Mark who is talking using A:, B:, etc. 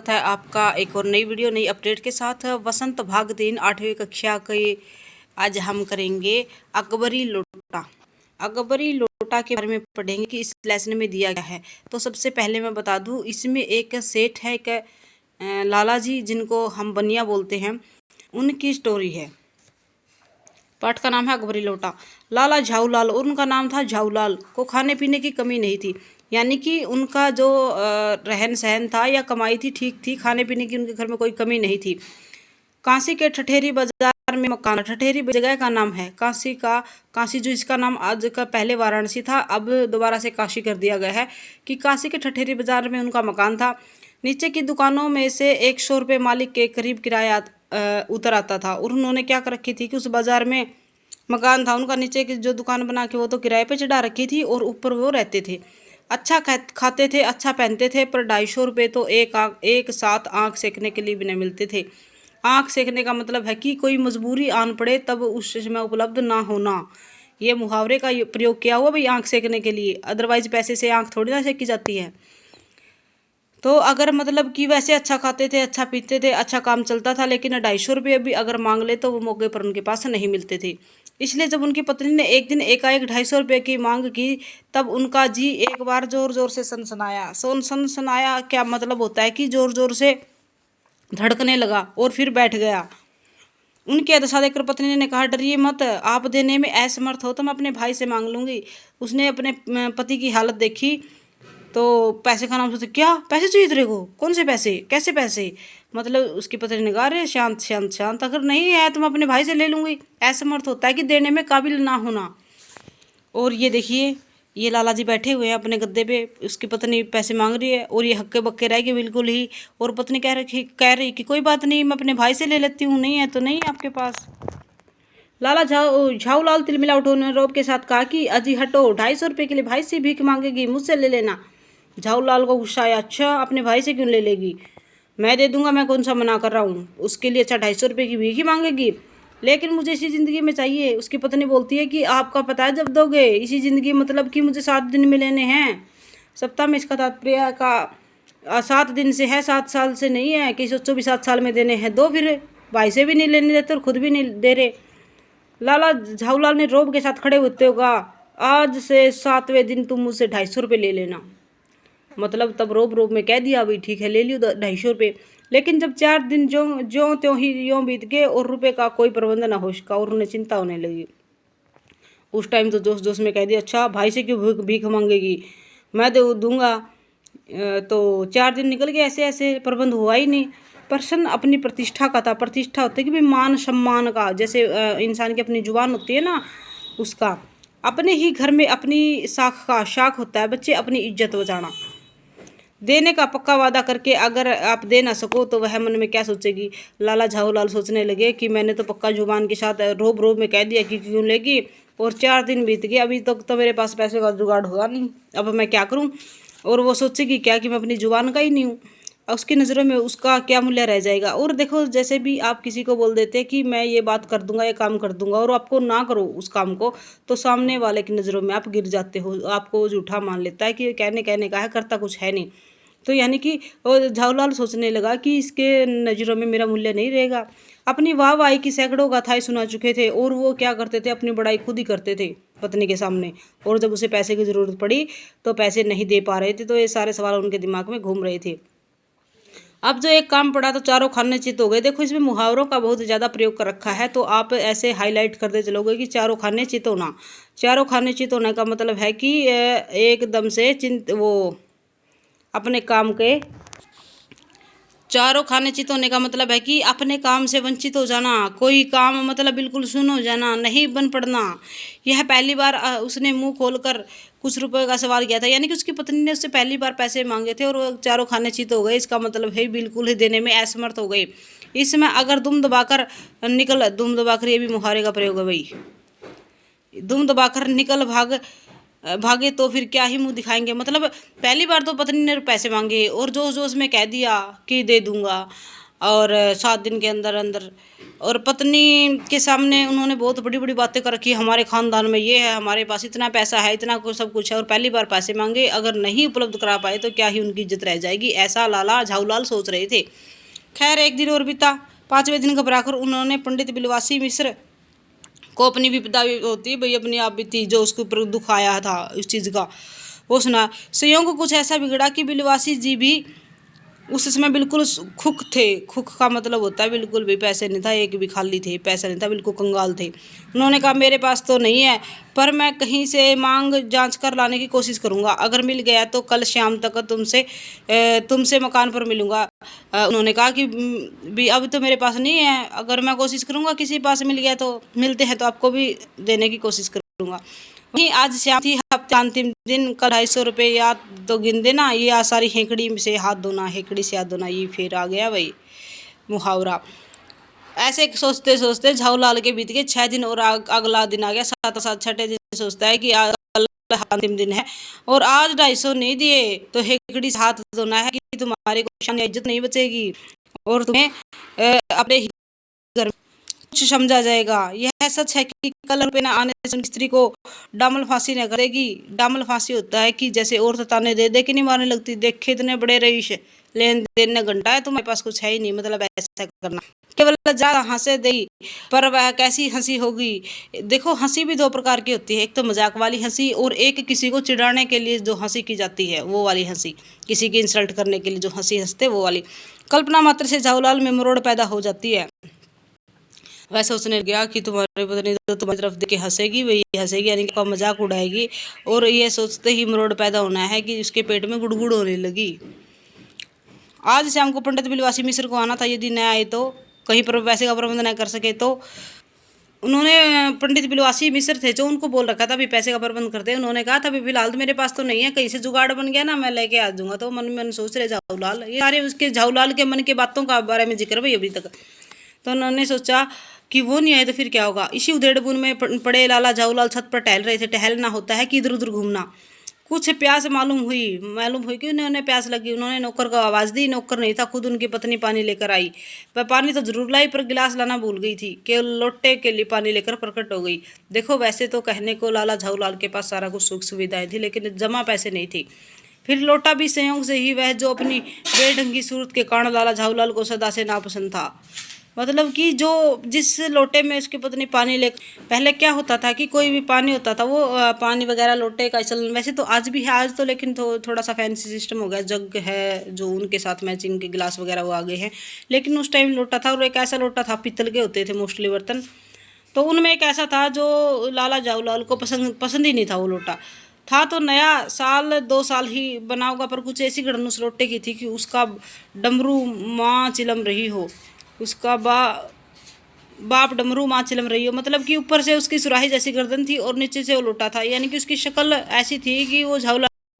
A: स्वागत है आपका एक और नई वीडियो नई अपडेट के साथ। वसंत भाग 3 8वीं कक्षा के आज हम करेंगे अकबरी लोटा। अकबरी लोटा के बारे में पढ़ेंगे कि इस लेसन में दिया गया है। तो सबसे पहले मैं बता दूं, इसमें एक सेठ है, एक लाला जी जिनको हम बनिया बोलते हैं, उनकी स्टोरी है। पाठ का नाम है अकबरी लोटा। लाला झाऊलाल, और उनका नाम था झाऊलाल, को खाने पीने की कमी नहीं थी, यानी कि उनका जो रहन सहन था या कमाई थी ठीक थी, खाने पीने की उनके घर में कोई कमी नहीं थी। काशी के ठठेरी बाजार में मकान, ठठेरी जगह का नाम है। काशी जो इसका नाम आज का पहले वाराणसी था, अब दोबारा से काशी कर दिया गया है। कि काशी के ठठेरी बाजार में उनका मकान था। नीचे की दुकानों में से 100 रुपये मालिक के करीब किराया उतर आता था। और उन्होंने क्या कर रखी थी कि उस बाजार में मकान था उनका, नीचे की जो दुकान बना के वो तो किराए पे चढ़ा रखी थी और ऊपर वो रहते थे। अच्छा खाते थे, अच्छा पहनते थे, पर 250 रुपये तो एक साथ आँख सेकने के लिए भी नहीं मिलते थे। आँख सेकने का मतलब है कि कोई मजबूरी आन पड़े तब उस समय उपलब्ध ना होना। ये मुहावरे का प्रयोग किया हुआ भाई, आँख सेकने के लिए, अदरवाइज पैसे से आँख थोड़ी ना सेकी जाती है। तो अगर मतलब कि वैसे अच्छा खाते थे, अच्छा पीते थे, अच्छा काम चलता था, लेकिन 250 रुपये भी अगर मांग ले तो वो मौके पर उनके पास नहीं मिलते थे। इसलिए जब उनकी पत्नी ने एक दिन एकाएक 250 रुपये की मांग की, तब उनका जी एक बार जोर जोर से सनसनाया। सनसनाया क्या मतलब होता है कि जोर जोर से धड़कने लगा और फिर बैठ गया। उनकी दशा देखकर पत्नी ने कहा, डरिए मत, आप देने में असमर्थ हो तो मैं अपने भाई से मांग लूँगी। उसने अपने पति की हालत देखी तो पैसे का नाम सोचा, क्या पैसे चाहिए तेरे को? कौन से पैसे, कैसे पैसे? मतलब उसकी पत्नी ने कहा, अरे शांत शांत शांत, अगर नहीं है तो मैं अपने भाई से ले लूँगी। असमर्थ होता है कि देने में काबिल ना होना। और ये देखिए, ये लाला जी बैठे हुए हैं अपने गद्दे पे, उसकी पत्नी पैसे मांग रही है और ये हक्के बक्के रह गए बिल्कुल ही। और पत्नी कह रही कि कोई बात नहीं, मैं अपने भाई से ले लेती हूँ, नहीं है तो नहीं आपके पास। लाला झाऊलाल तिलमिला उन्होंने रौब के साथ कहा कि अजी हटो, 250 रुपये के लिए भाई से भीख मांगेगी, मुझसे ले लेना। झाऊलाल को गुस्सा आया, अच्छा अपने भाई से क्यों ले लेगी, मैं दे दूंगा, मैं कौन सा मना कर रहा हूँ, उसके लिए अच्छा 250 रुपये की भीख ही मांगेगी, लेकिन मुझे इसी ज़िंदगी में चाहिए। उसकी पत्नी बोलती है कि आपका पता है जब दोगे, इसी ज़िंदगी मतलब कि मुझे 7 दिन में लेने हैं सप्ताह में। इसका तात्पर्य का 7 दिन से है, 7 साल से नहीं है कि सोचो भी 7 साल में देने हैं। दो फिर, भाई से भी नहीं लेने देते और खुद भी नहीं दे रहे। लाला झाऊलाल ने रोब के साथ खड़े होते हो कहा, आज से 7वें दिन तुम मुझसे 250 रुपये ले लेना। मतलब तब रोब में कह दिया, भाई ठीक है ले लियो 250 रुपये। लेकिन जब 4 दिन ज्यों त्यों ही यों बीत गए और रुपये का कोई प्रबंध न हो सका और उन्हें चिंता होने लगी। उस टाइम तो जोश जोश में कह दिया, अच्छा भाई से क्यों भीख मांगेगी, मैं दे दूंगा। तो 4 दिन निकल गए, ऐसे ऐसे प्रबंध हुआ ही नहीं। प्रश्न अपनी प्रतिष्ठा का था। प्रतिष्ठा होती है कि भाई मान सम्मान का, जैसे इंसान की अपनी जुबान होती है ना, उसका। अपने ही घर में अपनी शाख होता है बच्चे, अपनी इज्जत बचाना। देने का पक्का वादा करके अगर आप दे ना सको तो वह मन में क्या सोचेगी। लाला झाऊलाल सोचने लगे कि मैंने तो पक्का जुबान के साथ रोब में कह दिया कि क्यों लेगी, और 4 दिन बीत गए, अभी तक तो मेरे पास पैसे का जुगाड़ हुआ नहीं, अब मैं क्या करूं। और वो सोचेगी क्या कि मैं अपनी जुबान का ही नहीं हूँ, उसकी नज़रों में उसका क्या मूल्य रह जाएगा। और देखो, जैसे भी आप किसी को बोल देते कि मैं ये बात कर दूंगा, ये काम कर दूंगा, और आपको ना करो उस काम को, तो सामने वाले की नज़रों में आप गिर जाते हो, आपको झूठा मान लेता है कि कहने का है, करता कुछ है नहीं। तो यानी कि झाऊलाल सोचने लगा कि इसके नज़रों में मेरा मूल्य नहीं रहेगा। अपनी वाहवाही की सैकड़ों गाथाएं सुना चुके थे और वो क्या करते थे, अपनी बड़ाई खुद ही करते थे पत्नी के सामने। और जब उसे पैसे की ज़रूरत पड़ी तो पैसे नहीं दे पा रहे थे, तो ये सारे सवाल उनके दिमाग में घूम रहे थे। अब जो एक काम पड़ा तो चारों खाने चित हो गए। देखो, इसमें मुहावरों का बहुत ज़्यादा प्रयोग कर रखा है, तो आप ऐसे हाईलाइट करते चलोगे कि चारों खाने चित होना। चारों खाने चित होने का मतलब है कि एकदम से अपने काम के, चारों खाने चित होने का मतलब है कि अपने काम से वंचित हो जाना, कोई काम मतलब बिल्कुल सुन हो जाना, नहीं बन पड़ना। यह पहली बार उसने मुंह खोलकर कुछ रुपए का सवाल किया था, यानी कि उसकी पत्नी ने उससे पहली बार पैसे मांगे थे और वो चारों खाने चित हो गए। इसका मतलब है बिल्कुल ही देने में असमर्थ हो गए। इसमें अगर दुम दबाकर, ये भी मुहावरे का प्रयोग है भाई, दुम दबाकर निकल भागे तो फिर क्या ही मुंह दिखाएंगे। मतलब पहली बार तो पत्नी ने पैसे मांगे और जोश जोश में कह दिया कि दे दूंगा, और 7 दिन के अंदर अंदर। और पत्नी के सामने उन्होंने बहुत बड़ी बड़ी बातें कर रखी, हमारे ख़ानदान में ये है, हमारे पास इतना पैसा है, इतना कुछ सब कुछ है, और पहली बार पैसे मांगे, अगर नहीं उपलब्ध करा पाए तो क्या ही उनकी इज्जत रह जाएगी, ऐसा लाला झाऊलाल सोच रहे थे। खैर एक दिन और बीता। 5वें दिन घबराकर उन्होंने पंडित बिलवासी मिश्र को अपनी विपदा होती भाई अपनी आप बीती, जो उसके ऊपर दुख आया था इस चीज़ का, वो सुना। संयोग कुछ ऐसा बिगड़ा कि बिलवासी जी भी उस समय बिल्कुल खुक थे। खुक का मतलब होता है बिल्कुल भी पैसे नहीं था, एक भी खाली थे, पैसा नहीं था, बिल्कुल कंगाल थे। उन्होंने कहा मेरे पास तो नहीं है, पर मैं कहीं से मांग जांच कर लाने की कोशिश करूंगा, अगर मिल गया तो कल शाम तक तुमसे मकान पर मिलूंगा। उन्होंने कहा कि भी अब तो मेरे पास नहीं है, अगर मैं कोशिश करूंगा किसी पास मिल गया तो मिलते हैं तो आपको भी देने की कोशिश करूंगा। वहीं आज शाम थी, हफ्ते अंतिम दिन, कल 250 रुपये याद तो गिन देना, ये आ सारी हेकड़ी से हाथ धोना, हेकड़ी से हाथ धोना, ये फिर आ गया भाई मुहावरा। ऐसे सोचते सोचते झाऊलाल के बीत गए 6 दिन और अगला दिन आ गया 7 छठे दिन सोचता है कि कल अंतिम दिन है और आज 250 नहीं दिए तो हेकड़ी से हाथ धोना है कि तुम्हारी कोई शान इज्जत नहीं बचेगी और तुम्हें अपने घर कुछ समझा जाएगा। यह सच है कि कल रुपये न आने से स्त्री को डामल फांसी न करेगी। डामल फांसी होता है कि जैसे औरत ताने दे दे के नहीं मारने लगती, देखे इतने बड़े रईस, लेन देन न घंटा है, तुम्हारे पास कुछ है ही नहीं, मतलब ऐसा करना, केवल जा हंसे दे। पर वह कैसी हंसी होगी। देखो हंसी भी 2 प्रकार की होती है, एक तो मजाक वाली हंसी और एक किसी को चिढ़ाने के लिए जो हंसी की जाती है वो वाली हंसी, किसी की इंसल्ट करने के लिए जो हंसी हंसते वो वाली। कल्पना मात्र से झाऊलाल में मरोड़ पैदा हो जाती है। वह सोचने गया कि तुम्हारी पत्नी तो तुम्हारी तरफ देख के हंसेगी, वही हंसेगी यानी कि मजाक उड़ाएगी, और ये सोचते ही मरोड़ पैदा होना है कि उसके पेट में गुड़गुड़ होने लगी। आज शाम को पंडित बिलवासी मिश्र को आना था, यदि न आए तो कहीं पर पैसे का प्रबंध न कर सके तो उन्होंने पंडित बिलवासी मिश्र थे जो उनको बोल रखा था भी पैसे का प्रबंध करते। उन्होंने कहा था भी फिलहाल तो मेरे पास तो नहीं है, कहीं से जुगाड़ बन गया ना मैं लेके आ जाऊंगा। तो मन में सोच रहे झाऊलाल, ये सारे उसके झाऊलाल के मन के बातों का बारे में जिक्र भाई अभी तक। तो उन्होंने सोचा कि वो नहीं आए तो फिर क्या होगा। इसी उधेड़बुन में पड़े लाला झाऊलाल छत पर टहल रहे थे। टहलना होता है कि इधर उधर घूमना। कुछ प्यास मालूम हुई कि उन्हें प्यास लगी। उन्होंने नौकर को आवाज़ दी, नौकर नहीं था, खुद उनकी पत्नी पानी लेकर आई। वह पानी तो जरूर लाई पर गिलास लाना भूल गई थी, केवल लोटे के लिए पानी लेकर प्रकट हो गई। देखो वैसे तो कहने को लाला झाऊलाल के पास सारा कुछ सुख सुविधाएं थी, लेकिन जमा पैसे नहीं थी। फिर लोटा भी संयोग से ही वह जो अपनी बेढंगी सूरत के कारण लाला झाऊलाल को सदा से नापसंद था। मतलब कि जो जिस लोटे में उसकी पत्नी पानी ले, पहले क्या होता था कि कोई भी पानी होता था वो पानी वगैरह लोटे का चलन वैसे तो आज भी है, आज तो लेकिन थोड़ा सा फैंसी सिस्टम हो गया, जग है जो उनके साथ मैचिंग के गिलास वगैरह वो आ गए हैं। लेकिन उस टाइम लोटा था और एक ऐसा लोटा था, पीतल के होते थे मोस्टली बर्तन, तो उनमें एक ऐसा था जो लाला झाऊलाल को पसंद ही नहीं था। वो लोटा था तो नया, 2 साल ही बना होगा, पर कुछ ऐसी गड़न उस लोटे की थी कि उसका डमरू माँ चिलम रही हो, उसका बाप डमरू माँ चिलम रही हो। मतलब कि ऊपर से उसकी सुराही जैसी गर्दन थी और नीचे से वो लोटा था, यानी कि उसकी शक्ल ऐसी थी कि वो झाऊलाल